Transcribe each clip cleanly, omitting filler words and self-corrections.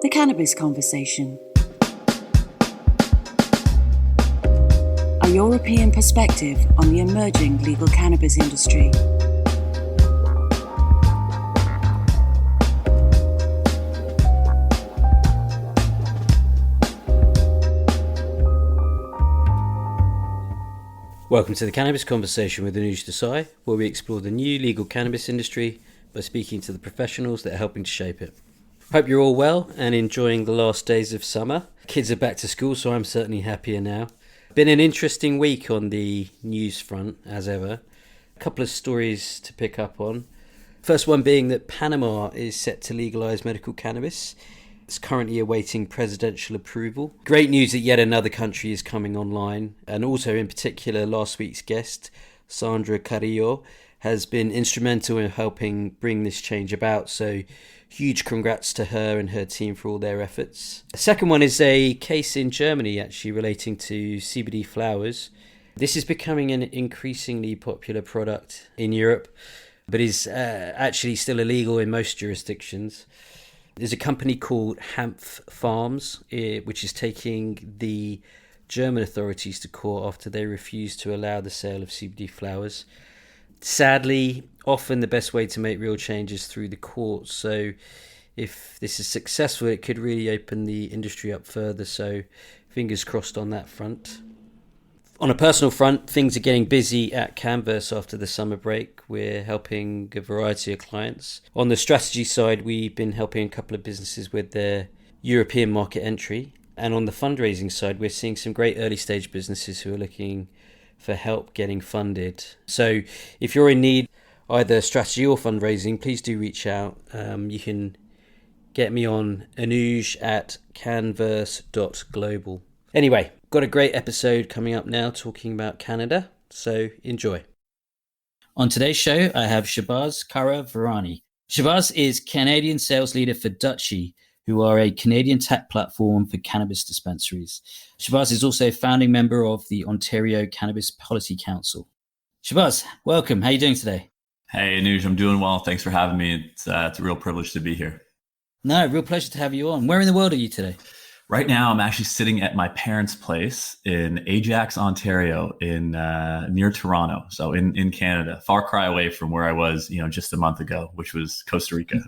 The Cannabis Conversation. A European perspective on the emerging legal cannabis industry. Welcome to the Cannabis Conversation with Anuj Desai, where we explore the new legal cannabis industry by speaking to the professionals that are helping to shape it. Hope you're all well and enjoying the last days of summer. Kids are back to school, so I'm certainly happier now. Been an interesting week on the news front, as ever. A couple of stories to pick up on. First one being that Panama is set to legalise medical cannabis. It's currently awaiting presidential approval. Great news that yet another country is coming online, and also in particular last week's guest, Sandra Carrillo, has been instrumental in helping bring this change about, so huge congrats to her and her team for all their efforts. The second one is a case in Germany actually relating to CBD flowers. This is becoming an increasingly popular product in Europe, but is actually still illegal in most jurisdictions. There's a company called Hanf Farms, which is taking the German authorities to court after they refused to allow the sale of CBD flowers. Sadly, often the best way to make real change is through the courts. So if this is successful, it could really open the industry up further. So fingers crossed on that front. On a personal front, things are getting busy at Canvas after the summer break. We're helping a variety of clients. On the strategy side, we've been helping a couple of businesses with their European market entry. And on the fundraising side, we're seeing some great early stage businesses who are looking for help getting funded. So if you're in need, either strategy or fundraising, please do reach out. You can get me on anuj@canverse.global. Anyway, got a great episode coming up now talking about Canada, so enjoy. On today's show, I have Shahbaaz Kara-Virani. Shahbaaz is Canadian sales leader for Dutchie, who are a Canadian tech platform for cannabis dispensaries. Shahbaaz is also a founding member of the Ontario Cannabis Policy Council. Shahbaaz, welcome. How are you doing today? Hey, Anuj, I'm doing well. Thanks for having me. It's a real privilege to be here. No, real pleasure to have you on. Where in the world are you today? Right now, I'm actually sitting at my parents' place in Ajax, Ontario, in near Toronto, so in Canada, far cry away from where I was, just a month ago, which was Costa Rica.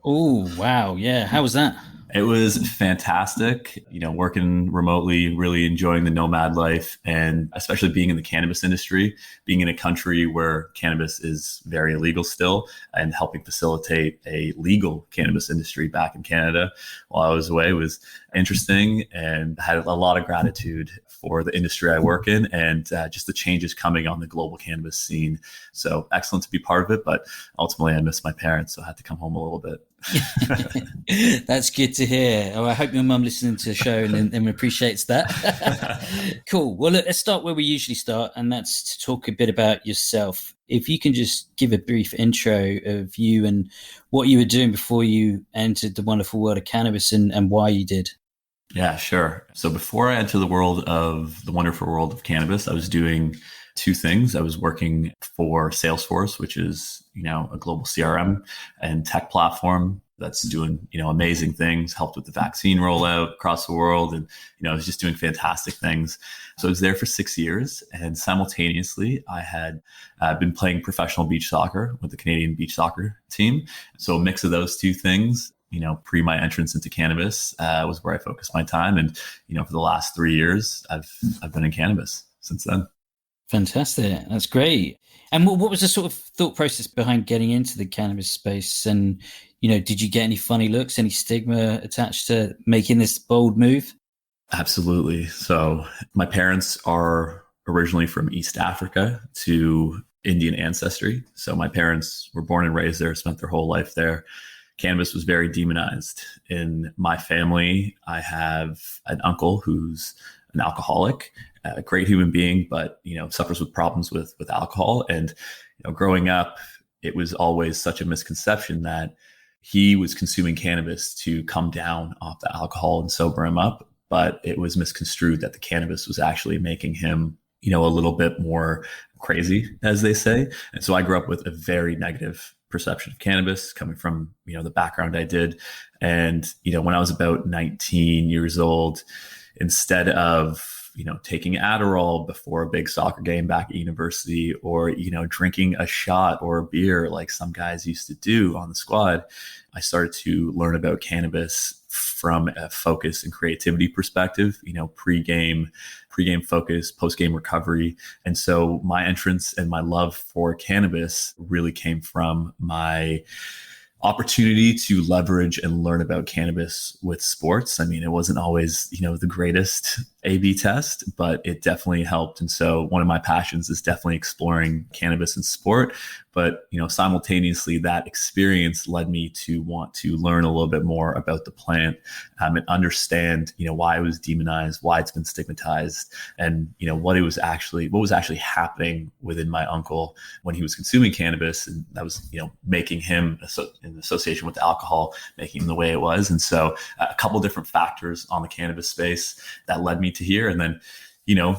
Oh, wow. Yeah. How was that? It was fantastic, working remotely, really enjoying the nomad life, and especially being in the cannabis industry, being in a country where cannabis is very illegal still, and helping facilitate a legal cannabis industry back in Canada while I was away was interesting, and had a lot of gratitude for the industry I work in and just the changes coming on the global cannabis scene. So excellent to be part of it, but ultimately I miss my parents, so I had to come home a little bit. That's good to hear. Oh, I hope your mum listening to the show and appreciates that. Cool. Well, look, let's start where we usually start, and that's to talk a bit about yourself. If you can just give a brief intro of you and what you were doing before you entered the wonderful world of cannabis and why you did. Yeah, sure. So before I entered the wonderful world of cannabis, I was doing two things. I was working for Salesforce, which is, a global CRM and tech platform that's doing, amazing things, helped with the vaccine rollout across the world. And, I was just doing fantastic things. So I was there for 6 years, and simultaneously I had been playing professional beach soccer with the Canadian beach soccer team. So a mix of those two things, pre my entrance into cannabis was where I focused my time. And, for the last 3 years, I've been in cannabis since then. Fantastic. That's great. And what was the sort of thought process behind getting into the cannabis space? And, did you get any funny looks, any stigma attached to making this bold move? Absolutely. So my parents are originally from East Africa to Indian ancestry. So my parents were born and raised there, spent their whole life there. Cannabis was very demonized. In my family, I have an uncle who's an alcoholic, a great human being, but, suffers with problems with alcohol. And, growing up, it was always such a misconception that he was consuming cannabis to come down off the alcohol and sober him up. But it was misconstrued that the cannabis was actually making him, a little bit more crazy, as they say. And so I grew up with a very negative perception of cannabis coming from, the background I did. And, when I was about 19 years old, instead of, taking Adderall before a big soccer game back at university, or, drinking a shot or a beer like some guys used to do on the squad, I started to learn about cannabis from a focus and creativity perspective, pre-game focus, post-game recovery. And so my entrance and my love for cannabis really came from my opportunity to leverage and learn about cannabis with sports. I mean, it wasn't always, the greatest A/B test, but it definitely helped. And so one of my passions is definitely exploring cannabis in sport. But, simultaneously, that experience led me to want to learn a little bit more about the plant, and understand, why it was demonized, why it's been stigmatized, and, what was actually happening within my uncle when he was consuming cannabis. And that was, making him in association with alcohol, making him the way it was. And so a couple different factors on the cannabis space that led me to here. And then,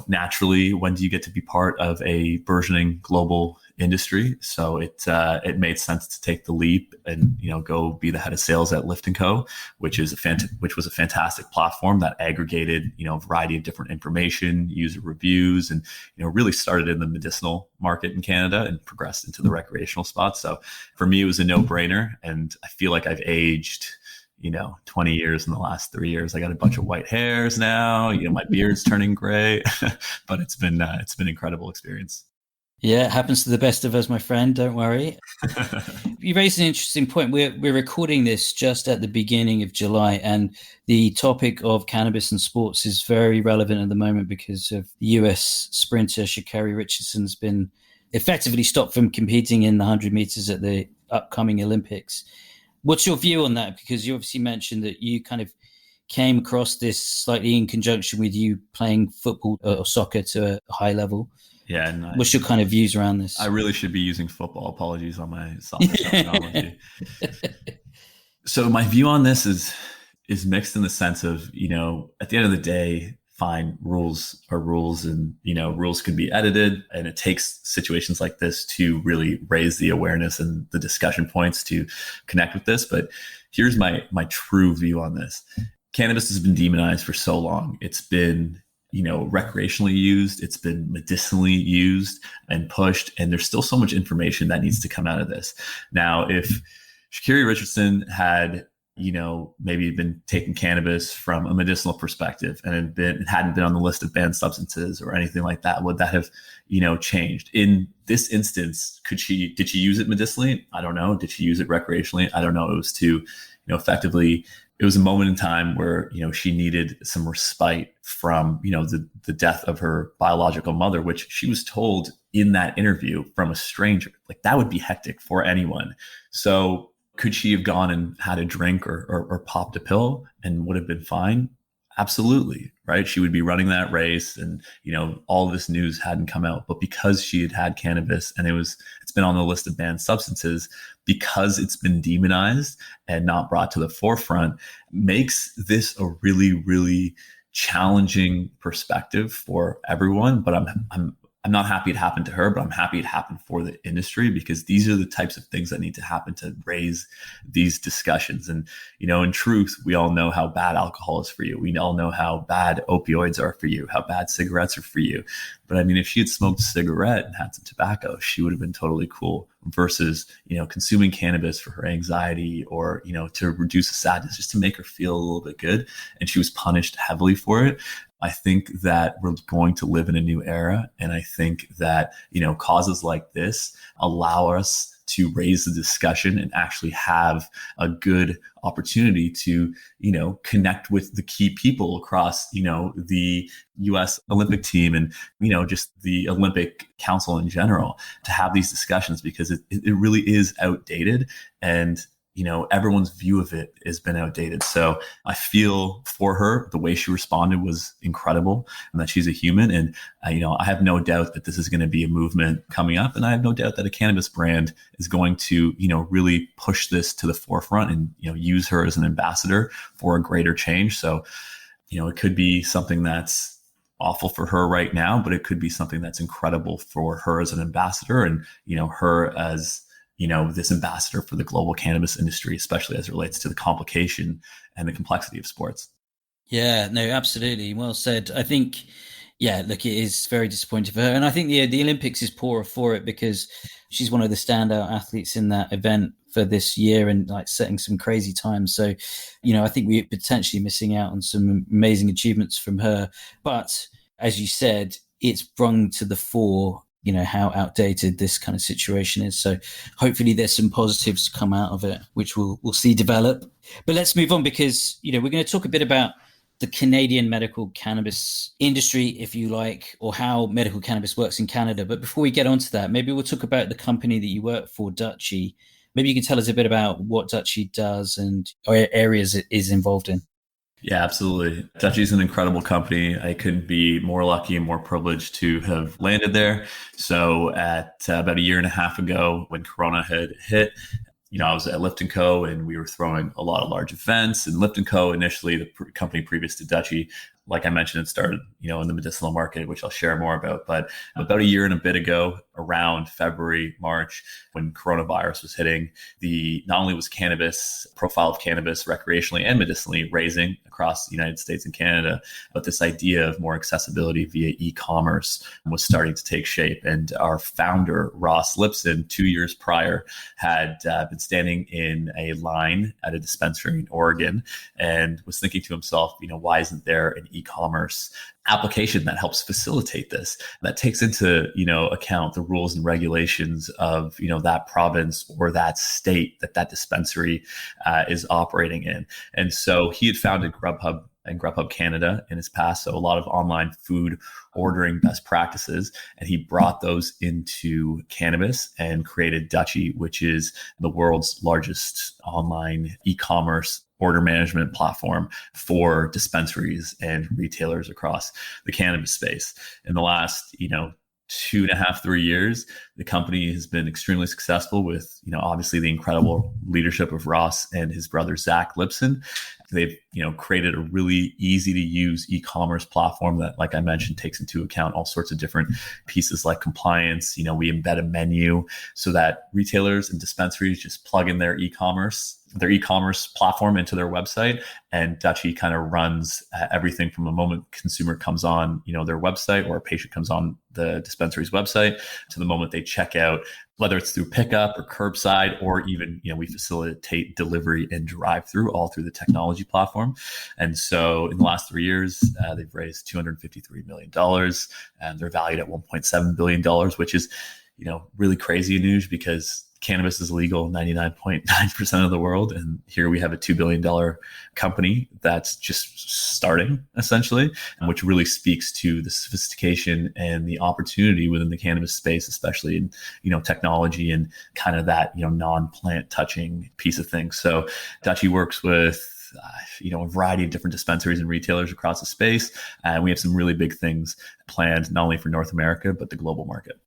naturally, when do you get to be part of a burgeoning global industry? So it made sense to take the leap and, go be the head of sales at Lift & Co., which was a fantastic platform that aggregated, a variety of different information, user reviews, and, really started in the medicinal market in Canada and progressed into the recreational spot. So for me, it was a no-brainer. And I feel like I've aged 20 years in the last 3 years. I got a bunch of white hairs now, my beard's turning gray, but it's been incredible experience. Yeah, it happens to the best of us, my friend. Don't worry. You raised an interesting point. We're recording this just at the beginning of July, and the topic of cannabis and sports is very relevant at the moment because of the US sprinter Sha'Carri Richardson's been effectively stopped from competing in the 100 meters at the upcoming Olympics. What's your view on that? Because you obviously mentioned that you kind of came across this slightly in conjunction with you playing football or soccer to a high level. Yeah. And what's your kind of views around this? I really should be using football. Apologies on my soccer terminology. So my view on this is mixed in the sense of, at the end of the day, fine, rules are rules, and, rules can be edited, and it takes situations like this to really raise the awareness and the discussion points to connect with this. But here's my true view on this. Cannabis has been demonized for so long. It's been, recreationally used. It's been medicinally used and pushed. And there's still so much information that needs to come out of this. Now, if Sha'Carri Richardson had, maybe been taking cannabis from a medicinal perspective and it hadn't been on the list of banned substances or anything like that, would that have, changed? In this instance, did she use it medicinally? I don't know. Did she use it recreationally? I don't know. It was effectively, it was a moment in time where, she needed some respite from, the death of her biological mother, which she was told in that interview from a stranger. Like, that would be hectic for anyone. So could she have gone and had a drink or popped a pill and would have been fine? Absolutely. Right. She would be running that race and, all of this news hadn't come out, but because she had cannabis and it's been on the list of banned substances, because it's been demonized and not brought to the forefront, makes this a really, really challenging perspective for everyone. But I'm not happy it happened to her, but I'm happy it happened for the industry, because these are the types of things that need to happen to raise these discussions. And, in truth, we all know how bad alcohol is for you. We all know how bad opioids are for you, how bad cigarettes are for you. But I mean, if she had smoked a cigarette and had some tobacco, she would have been totally cool, versus, consuming cannabis for her anxiety or, to reduce the sadness, just to make her feel a little bit good. And she was punished heavily for it. I think that we're going to live in a new era. And I think that, causes like this allow us to raise the discussion and actually have a good opportunity to, connect with the key people across, the US Olympic team and, just the Olympic Council in general, to have these discussions, because it really is outdated. And everyone's view of it has been outdated. So I feel for her. The way she responded was incredible, and that she's a human. And, I have no doubt that this is going to be a movement coming up. And I have no doubt that a cannabis brand is going to, really push this to the forefront and, use her as an ambassador for a greater change. So, it could be something that's awful for her right now, but it could be something that's incredible for her as an ambassador and, her as this ambassador for the global cannabis industry, especially as it relates to the complication and the complexity of sports. Yeah, no, absolutely. Well said. I think, yeah, look, it is very disappointing for her. And I think the Olympics is poorer for it because she's one of the standout athletes in that event for this year and like setting some crazy times. So, I think we're potentially missing out on some amazing achievements from her. But as you said, it's brung to the fore, how outdated this kind of situation is. So hopefully there's some positives come out of it, which we'll see develop. But let's move on because, we're going to talk a bit about the Canadian medical cannabis industry, if you like, or how medical cannabis works in Canada. But before we get onto that, maybe we'll talk about the company that you work for, Dutchie. Maybe you can tell us a bit about what Dutchie does and areas it is involved in. Yeah, absolutely. Dutchie is an incredible company. I couldn't be more lucky and more privileged to have landed there. So at about a year and a half ago, when Corona had hit, I was at Lift & Co. and we were throwing a lot of large events. And Lift & Co. initially, the company previous to Dutchie, like I mentioned, it started, in the medicinal market, which I'll share more about. But about a year and a bit ago, around February, March, when coronavirus was hitting, not only was cannabis, profile of cannabis recreationally and medicinally raising across the United States and Canada, but this idea of more accessibility via e-commerce was starting to take shape. And our founder, Ross Lipson, 2 years prior, had been standing in a line at a dispensary in Oregon and was thinking to himself, why isn't there an e-commerce application that helps facilitate this, that takes into account the rules and regulations of that province or that state that dispensary is operating in. And so he had founded Grubhub and Grubhub Canada in his past, so a lot of online food ordering best practices, and he brought those into cannabis and created Dutchie, which is the world's largest online e-commerce order management platform for dispensaries and retailers across the cannabis space. In the last, 2.5, 3 years, the company has been extremely successful with, obviously the incredible leadership of Ross and his brother, Zach Lipson. They've, created a really easy to use e-commerce platform that, like I mentioned, takes into account all sorts of different pieces like compliance. We embed a menu so that retailers and dispensaries just plug in their e-commerce platform into their website, and Dutchie kind of runs everything from the moment consumer comes on, their website, or a patient comes on the dispensary's website, to the moment they check out, whether it's through pickup or curbside, or even, we facilitate delivery and drive-through, all through the technology platform. And so in the last 3 years, they've raised $253 million, and they're valued at $1.7 billion, which is, really crazy news because cannabis is legal in 99.9% of the world. And here we have a $2 billion company that's just starting, essentially, which really speaks to the sophistication and the opportunity within the cannabis space, especially in, technology and kind of that, non-plant touching piece of things. So Dutchie works with a variety of different dispensaries and retailers across the space. And we have some really big things planned, not only for North America, but the global market.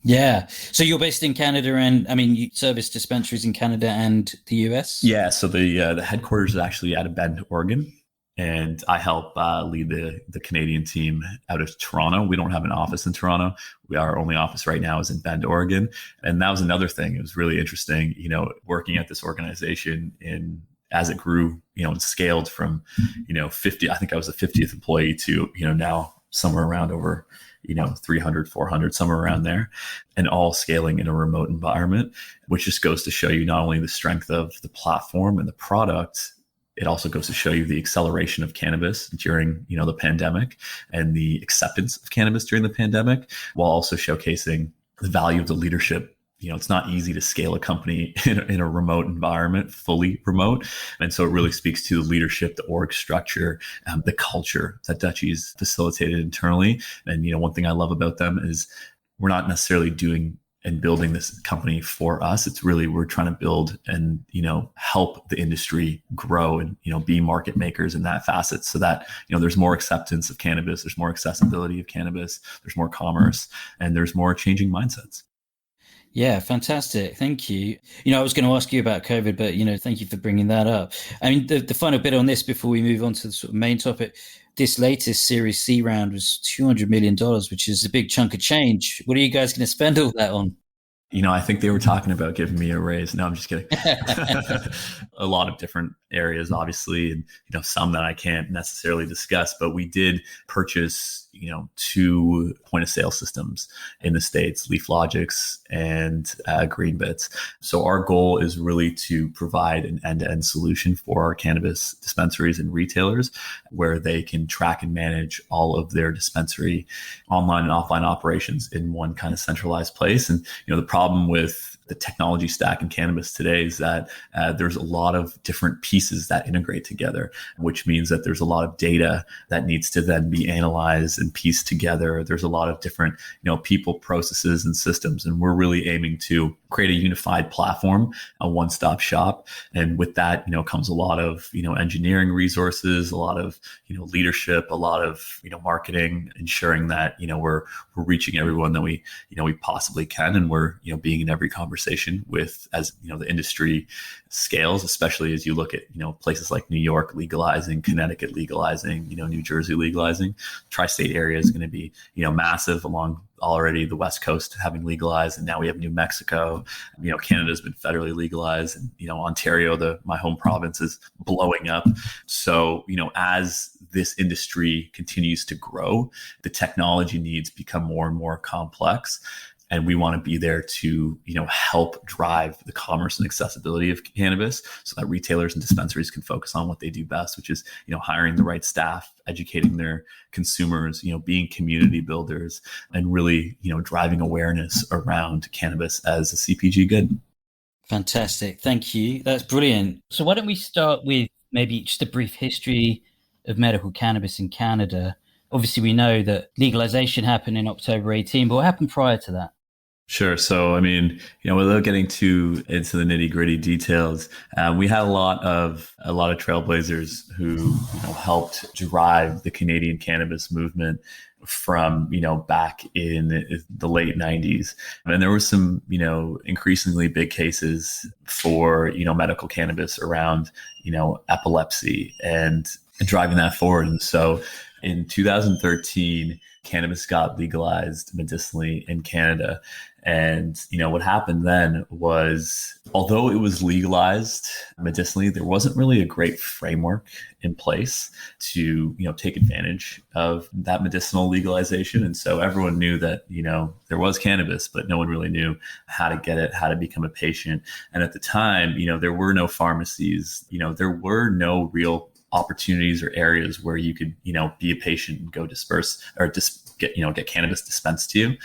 Yeah. So you're based in Canada, and you service dispensaries in Canada and the US? Yeah. So the headquarters is actually out of Bend, Oregon. And I help lead the Canadian team out of Toronto. We don't have an office in Toronto. Our only office right now is in Bend, Oregon. And that was another thing. It was really interesting, working at this organization as it grew, and scaled from, 50, I think I was the 50th employee to, now somewhere around over 300, 400, somewhere around there, and all scaling in a remote environment, which just goes to show you not only the strength of the platform and the product, it also goes to show you the acceleration of cannabis during, the pandemic, and the acceptance of cannabis during the pandemic, while also showcasing the value of the leadership. It's not easy to scale a company in a remote environment, fully remote. And so it really speaks to the leadership, the org structure, the culture that Dutchie's facilitated internally. And, one thing I love about them is we're not necessarily doing and building this company for us. It's really, we're trying to build and, help the industry grow and, be market makers in that facet, so that, there's more acceptance of cannabis, there's more accessibility of cannabis, there's more commerce, and there's more changing mindsets. Yeah, fantastic. Thank you. I was going to ask you about COVID, but, thank you for bringing that up. The final bit on this before we move on to the sort of main topic, this latest Series C round was $200 million, which is a big chunk of change. What are you guys going to spend all that on? I think they were talking about giving me a raise. No, I'm just kidding. A lot of different areas, obviously, and some that I can't necessarily discuss. But we did purchase, 2 point of sale systems in the States, LeafLogix and Greenbits. So our goal is really to provide an end-to-end solution for our cannabis dispensaries and retailers, where they can track and manage all of their dispensary online and offline operations in one kind of centralized place. And the problem with the technology stack in cannabis today is that there's a lot of different pieces that integrate together, which means that there's a lot of data that needs to then be analyzed and pieced together. There's a lot of different, people, processes, and systems. And we're really aiming to create a unified platform, a one-stop shop. And with that, comes a lot of, engineering resources, a lot of, leadership, a lot of, marketing, ensuring that, we're reaching everyone that we possibly can. And we're, being in every conversation with, as the industry scales, especially as you look at, places like New York legalizing, Connecticut legalizing, New Jersey legalizing. Tri-state area is going to be, massive, along already the West Coast having legalized, and now we have New Mexico. Canada's been federally legalized, and Ontario, my home province, is blowing up. So as this industry continues to grow, the technology needs become more and more complex. And we want to be there to, help drive the commerce and accessibility of cannabis, so that retailers and dispensaries can focus on what they do best, which is, hiring the right staff, educating their consumers, being community builders, and really, driving awareness around cannabis as a CPG good. Fantastic. Thank you. That's brilliant. So why don't we start with maybe just a brief history of medical cannabis in Canada? Obviously, we know that legalization happened in October 18, but what happened prior to that? Sure. So, without getting too into the nitty gritty details, we had a lot of trailblazers who, helped drive the Canadian cannabis movement from, back in the late 90s. And there were some, increasingly big cases for, medical cannabis around, epilepsy and driving that forward. And so in 2013, cannabis got legalized medicinally in Canada. And, what happened then was, although it was legalized medicinally, there wasn't really a great framework in place to, take advantage of that medicinal legalization. And so everyone knew that, there was cannabis, but no one really knew how to get it, how to become a patient. And at the time, there were no pharmacies, there were no real opportunities or areas where you could, be a patient and go get cannabis dispensed to you.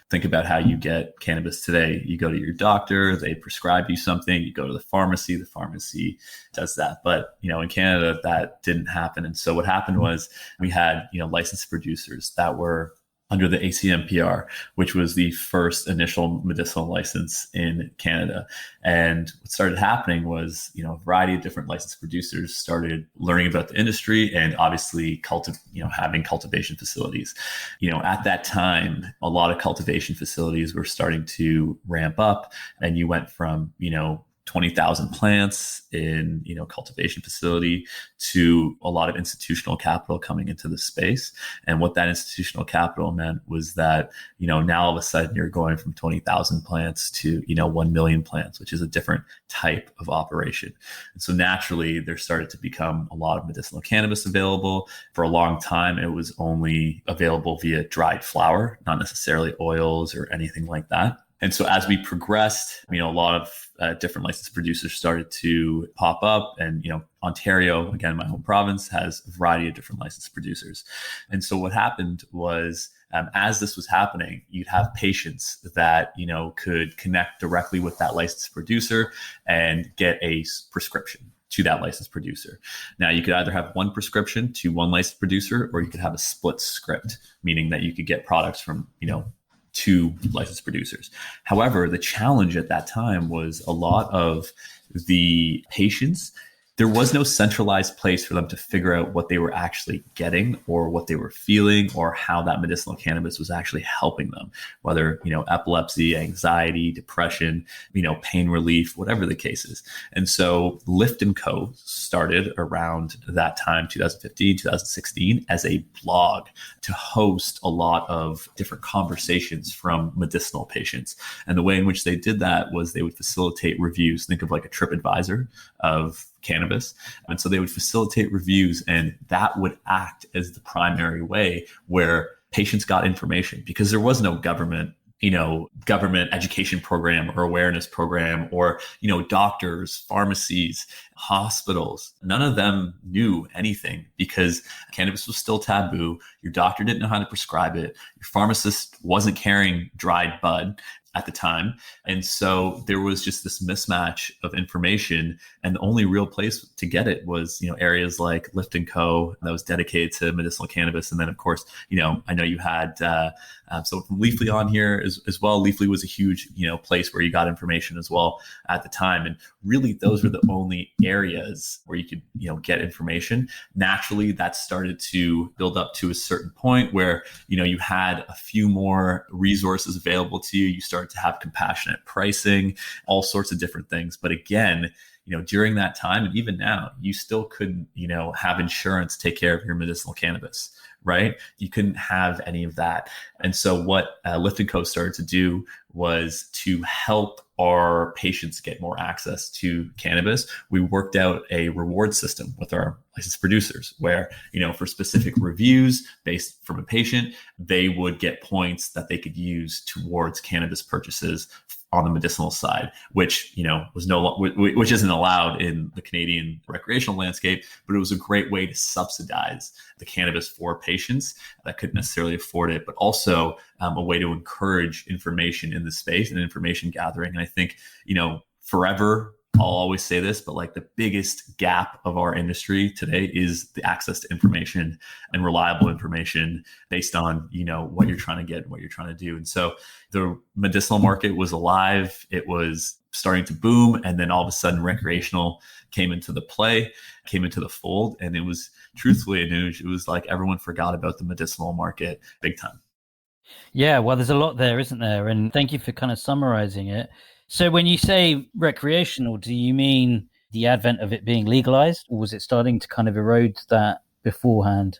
Think about how you get cannabis today. You go to your doctor, they prescribe you something, you go to the pharmacy does that. But, in Canada, that didn't happen. And so what happened was we had, licensed producers that were under the ACMPR, which was the first initial medicinal license in Canada. And what started happening was, a variety of different licensed producers started learning about the industry, and obviously having cultivation facilities. At that time, a lot of cultivation facilities were starting to ramp up, and you went from, 20,000 plants in, cultivation facility to a lot of institutional capital coming into the space. And what that institutional capital meant was that, now all of a sudden you're going from 20,000 plants to, 1 million plants, which is a different type of operation. And so naturally there started to become a lot of medicinal cannabis available. For a long time, it was only available via dried flower, not necessarily oils or anything like that. And so as we progressed, a lot of different licensed producers started to pop up. And, Ontario, again, my home province, has a variety of different licensed producers. And so what happened was, as this was happening, you'd have patients that, could connect directly with that licensed producer and get a prescription to that licensed producer. Now, you could either have one prescription to one licensed producer, or you could have a split script, meaning that you could get products from, 2 licensed producers. However, the challenge at that time was a lot of the patients there was no centralized place for them to figure out what they were actually getting or what they were feeling or how that medicinal cannabis was actually helping them, whether, epilepsy, anxiety, depression, pain relief, whatever the case is. And so Lift & Co. started around that time, 2015, 2016, as a blog to host a lot of different conversations from medicinal patients. And the way in which they did that was they would facilitate reviews. Think of like a TripAdvisor of cannabis. And so they would facilitate reviews, and that would act as the primary way where patients got information, because there was no government education program or awareness program or, doctors, pharmacies, hospitals. None of them knew anything because cannabis was still taboo. Your doctor didn't know how to prescribe it. Your pharmacist wasn't carrying dried bud at the time. And so there was just this mismatch of information. And the only real place to get it was, areas like Lift & Co. that was dedicated to medicinal cannabis. And then, of course, I know you had, so from Leafly on here as well. Leafly was a huge, place where you got information as well at the time. And really, those were the only areas where you could, get information. Naturally, that started to build up to a certain point where, you had a few more resources available to you. You started to have compassionate pricing, all sorts of different things. But again, during that time, and even now, you still couldn't, have insurance take care of your medicinal cannabis, right? You couldn't have any of that. And so what Lift & Co. started to do was to help our patients get more access to cannabis. We worked out a reward system with our licensed producers where, for specific reviews based from a patient, they would get points that they could use towards cannabis purchases on the medicinal side, which, which isn't allowed in the Canadian recreational landscape, but it was a great way to subsidize the cannabis for patients that couldn't necessarily afford it, but also a way to encourage information in the space and information gathering. And I think, forever, I'll always say this, but like the biggest gap of our industry today is the access to information and reliable information based on, what you're trying to get and what you're trying to do. And so the medicinal market was alive. It was starting to boom. And then all of a sudden recreational came into the fold. And it was truthfully, Anuj, it was like everyone forgot about the medicinal market big time. Yeah, well, there's a lot there, isn't there? And thank you for kind of summarizing it. So when you say recreational, do you mean the advent of it being legalized, or was it starting to kind of erode that beforehand?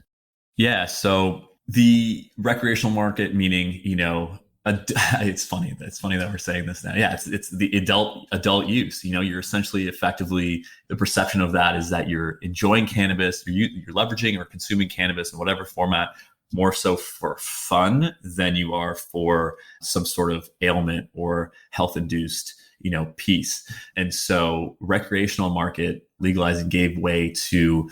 Yeah. So the recreational market, meaning, it's funny that we're saying this now. Yeah. It's the adult use, you're essentially effectively, the perception of that is that you're enjoying cannabis, or you're leveraging or consuming cannabis in whatever format, more so for fun than you are for some sort of ailment or health induced, piece. And so recreational market legalizing gave way to,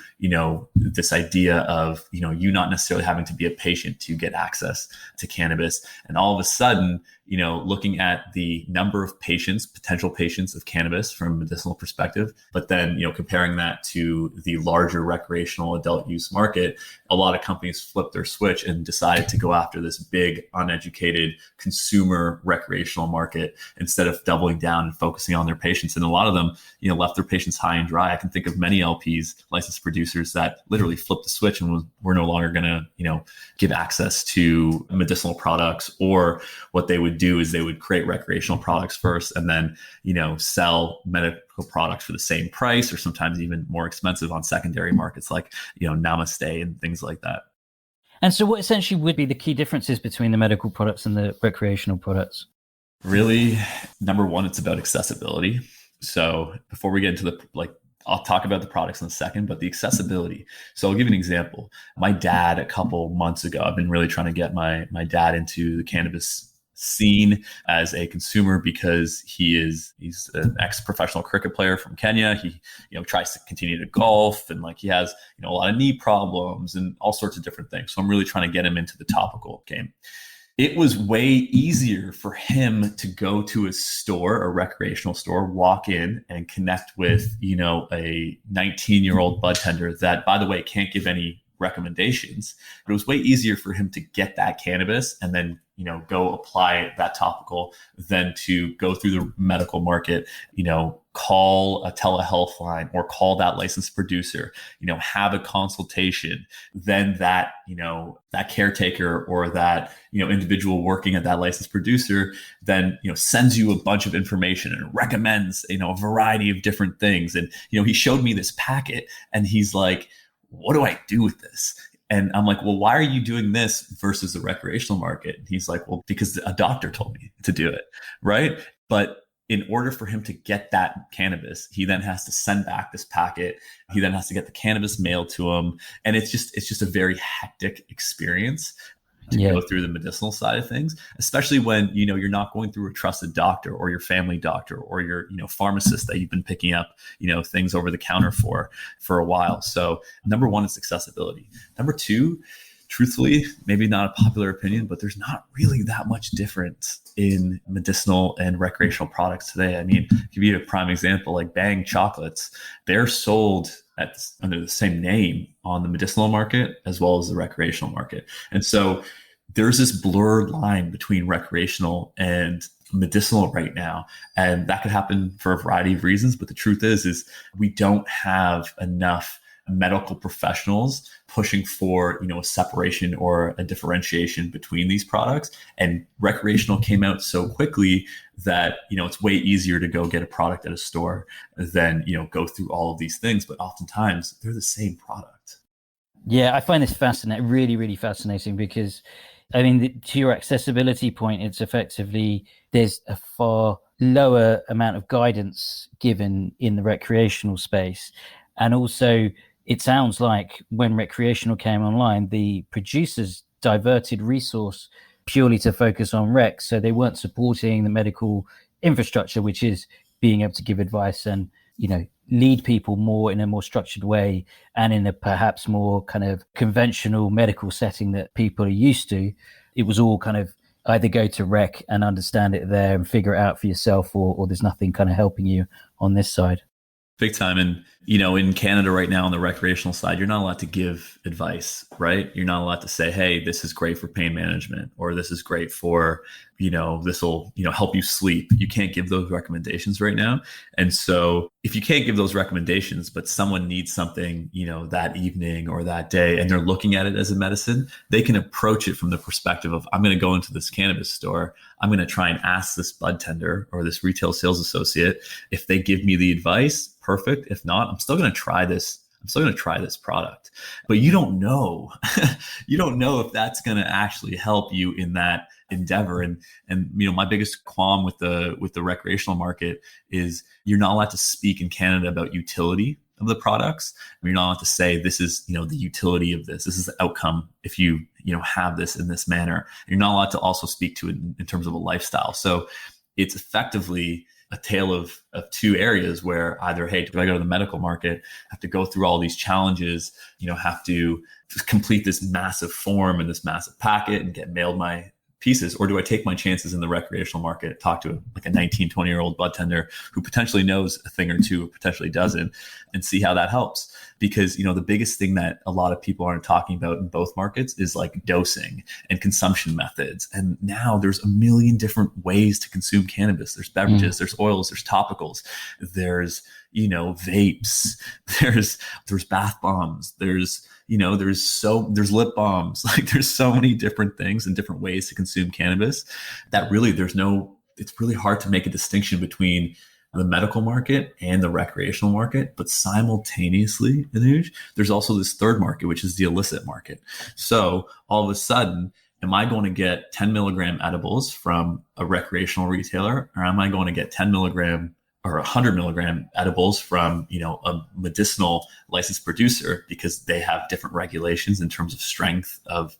this idea of, you not necessarily having to be a patient to get access to cannabis. And all of a sudden, looking at the number of potential patients of cannabis from a medicinal perspective, but then, comparing that to the larger recreational adult use market, a lot of companies flipped their switch and decided to go after this big, uneducated consumer recreational market instead of doubling down and focusing on their patients. And a lot of them, left their patients high and dry. I can think of many LPs, licensed producers, that literally flipped the switch and were no longer going to, give access to medicinal products, or what they would do is they would create recreational products first and then, sell medical products for the same price or sometimes even more expensive on secondary markets like, Namaste and things like that. And so what essentially would be the key differences between the medical products and the recreational products? Really, number one, it's about accessibility. So before we get into I'll talk about the products in a second, but the accessibility. So I'll give you an example. My dad, a couple months ago, I've been really trying to get my dad into the cannabis scene as a consumer because he's an ex-professional cricket player from Kenya. He, tries to continue to golf and he has, a lot of knee problems and all sorts of different things. So I'm really trying to get him into the topical game. It was way easier for him to go to a store, a recreational store, walk in and connect with, a 19-year-old budtender that, by the way, can't give any recommendations. But it was way easier for him to get that cannabis and then, go apply that topical than to go through the medical market, call a telehealth line or call that licensed producer, have a consultation, then that, that caretaker or that, individual working at that licensed producer then, sends you a bunch of information and recommends, a variety of different things. And, he showed me this packet and he's like, what do I do with this? And I'm like, well, why are you doing this versus the recreational market? And he's like, well, because a doctor told me to do it. Right. But in order for him to get that cannabis, he then has to send back this packet. He then has to get the cannabis mailed to him. And it's just a very hectic experience to go through the medicinal side of things, especially when, you're not going through a trusted doctor or your family doctor or your, pharmacist that you've been picking up, things over the counter for a while. So number one is accessibility. Number two, truthfully, maybe not a popular opinion, but there's not really that much difference in medicinal and recreational products today. I mean, to give you a prime example, like Bang chocolates, they're sold under the same name on the medicinal market as well as the recreational market. And so there's this blurred line between recreational and medicinal right now. And that could happen for a variety of reasons. But the truth is we don't have enough medical professionals pushing for, a separation or a differentiation between these products. And recreational came out so quickly that, it's way easier to go get a product at a store than, go through all of these things. But oftentimes they're the same product. Yeah, I find this fascinating, really, really fascinating, because I mean, to your accessibility point, it's effectively, there's a far lower amount of guidance given in the recreational space. And also, it sounds like when recreational came online, the producers diverted resource purely to focus on rec. So they weren't supporting the medical infrastructure, which is being able to give advice and, lead people more in a more structured way and in a perhaps more kind of conventional medical setting that people are used to. It was all kind of either go to rec and understand it there and figure it out for yourself, or there's nothing kind of helping you on this side. Big time. And, in Canada right now on the recreational side, you're not allowed to give advice, right? You're not allowed to say, hey, this is great for pain management, or this is great for, this will, help you sleep. You can't give those recommendations right now. And so if you can't give those recommendations, but someone needs something, that evening or that day, and they're looking at it as a medicine, they can approach it from the perspective of, I'm going to go into this cannabis store. I'm going to try and ask this budtender or this retail sales associate if they give me the advice. Perfect. If not, I'm still going to try this. I'm still going to try this product. But you don't know. You don't know if that's going to actually help you in that endeavor. And my biggest qualm with the recreational market is you're not allowed to speak in Canada about utility of the products. You're not allowed to say this is, the utility of this. This is the outcome if you, have this in this manner. You're not allowed to also speak to it in terms of a lifestyle. So it's effectively a tale of two areas where either, hey, do I go to the medical market, have to go through all these challenges, have to just complete this massive form and this massive packet and get mailed my pieces, or do I take my chances in the recreational market, talk to a 19, 20-year-old budtender who potentially knows a thing or two or potentially doesn't, and see how that helps? Because, the biggest thing that a lot of people aren't talking about in both markets is like dosing and consumption methods. And now there's a million different ways to consume cannabis. There's beverages, there's oils, there's topicals, there's, vapes, there's bath bombs, there's lip balms. Like there's so many different things and different ways to consume cannabis that really it's really hard to make a distinction between the medical market and the recreational market. But simultaneously, Anuj, there's also this third market, which is the illicit market. So all of a sudden, am I going to get 10 milligram edibles from a recreational retailer, or am I going to get 10 milligram or 100 milligram edibles from, a medicinal licensed producer, because they have different regulations in terms of strength of,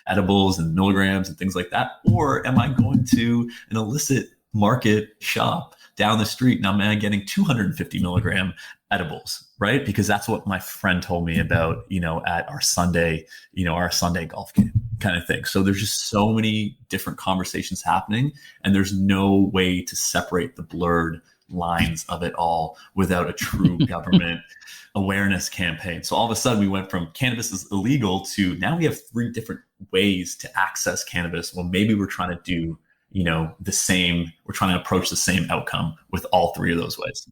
edibles and milligrams and things like that? Or am I going to an illicit market shop down the street and I'm getting 250 milligram edibles, right? Because that's what my friend told me about, at our Sunday golf game kind of thing. So there's just so many different conversations happening, and there's no way to separate the blurred lines of it all without a true government awareness campaign. So all of a sudden we went from cannabis is illegal to now we have 3 different ways to access cannabis. Well, maybe we're trying to do, we're trying to approach the same outcome with all 3 of those ways.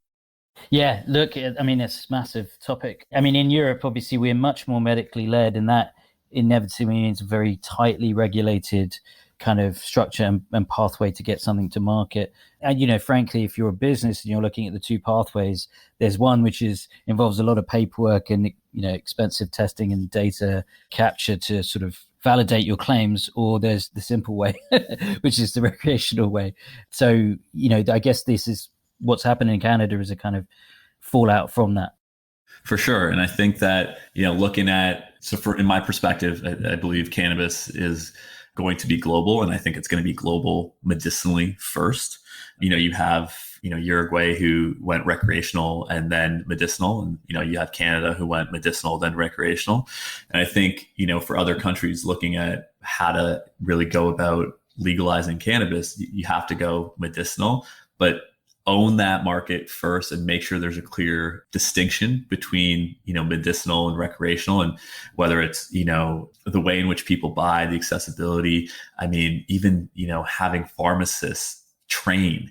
Yeah, look, I mean, it's a massive topic. I mean, in Europe, obviously, we're much more medically led, and that inevitably means a very tightly regulated kind of structure and pathway to get something to market. And, frankly, if you're a business and you're looking at the two pathways, there's one which involves a lot of paperwork and, expensive testing and data capture to sort of validate your claims, or there's the simple way, which is the recreational way. So, I guess this is what's happened in Canada is a kind of fallout from that. For sure. And I think that, looking at, in my perspective, I believe cannabis is going to be global, and I think it's going to be global medicinally first. You have, Uruguay who went recreational and then medicinal, and, you have Canada who went medicinal, then recreational. And I think, for other countries looking at how to really go about legalizing cannabis, you have to go medicinal, but own that market first and make sure there's a clear distinction between, medicinal and recreational, and whether it's, the way in which people buy, the accessibility. I mean, even, having pharmacists train,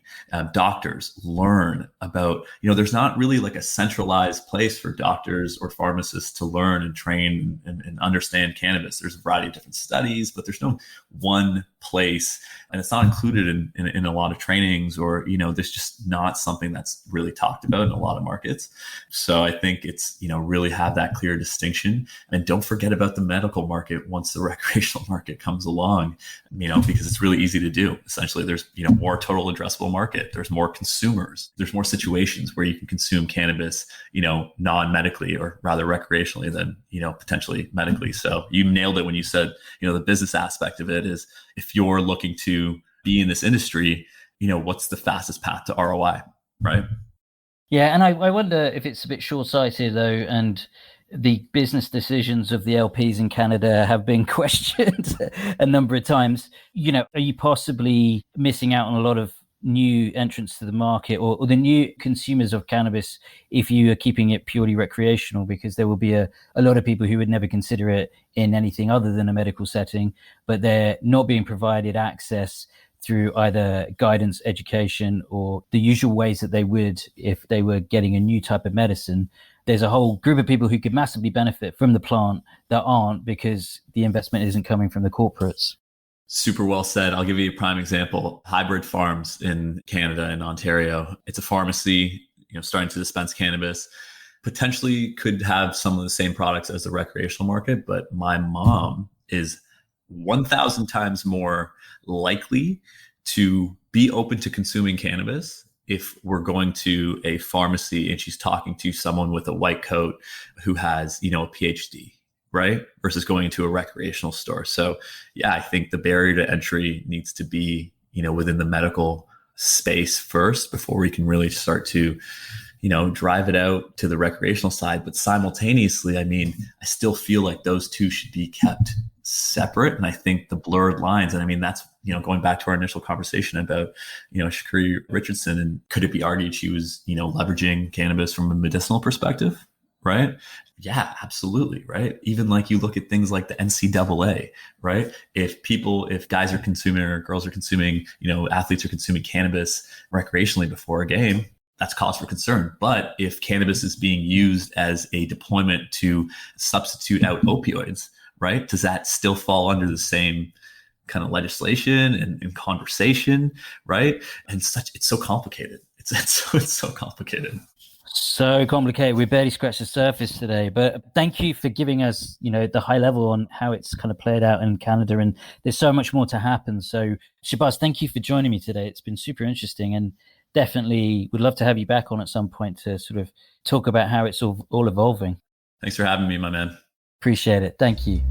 doctors learn about, there's not really like a centralized place for doctors or pharmacists to learn and train and understand cannabis. There's a variety of different studies, but there's no one place, and it's not included in a lot of trainings, or, there's just not something that's really talked about in a lot of markets. So I think it's, really have that clear distinction, and don't forget about the medical market once the recreational market comes along, because it's really easy to do. Essentially, there's, more total addressable market. There's more consumers. There's more situations where you can consume cannabis, non-medically, or rather recreationally than, potentially medically. So you nailed it when you said, the business aspect of it is, if you're looking to be in this industry, what's the fastest path to ROI, right? Yeah, and I wonder if it's a bit short-sighted, though, and the business decisions of the LPs in Canada have been questioned a number of times. Are you possibly missing out on a lot of new entrants to the market, or the new consumers of cannabis, if you are keeping it purely recreational? Because there will be a lot of people who would never consider it in anything other than a medical setting, but they're not being provided access through either guidance, education, or the usual ways that they would if they were getting a new type of medicine. There's a whole group of people who could massively benefit from the plant that aren't, because the investment isn't coming from the corporates. Super well said. I'll give you a prime example. Hybrid Farms in Canada and Ontario. It's a pharmacy, starting to dispense cannabis. Potentially could have some of the same products as the recreational market, but my mom is 1,000 times more likely to be open to consuming cannabis if we're going to a pharmacy and she's talking to someone with a white coat who has, a PhD, right? Versus going into a recreational store. So yeah, I think the barrier to entry needs to be, within the medical space first before we can really start to, drive it out to the recreational side. But simultaneously, I still feel like those two should be kept separate. And I think the blurred lines, and that's, going back to our initial conversation about, Shakari Richardson, and could it be argued she was, leveraging cannabis from a medicinal perspective? Right? Yeah, absolutely. Right. Even like you look at things like the NCAA, right? If guys are consuming or girls are consuming, athletes are consuming cannabis recreationally before a game, that's cause for concern. But if cannabis is being used as a deployment to substitute out opioids, right? Does that still fall under the same kind of legislation and conversation, right? And it's so complicated. It's so complicated. So complicated. We barely scratched the surface today, but thank you for giving us, the high level on how it's kind of played out in Canada, and there's so much more to happen. So Shahbaaz, thank you for joining me today. It's been super interesting, and definitely would love to have you back on at some point to sort of talk about how it's all evolving. Thanks for having me, my man. Appreciate it. Thank you.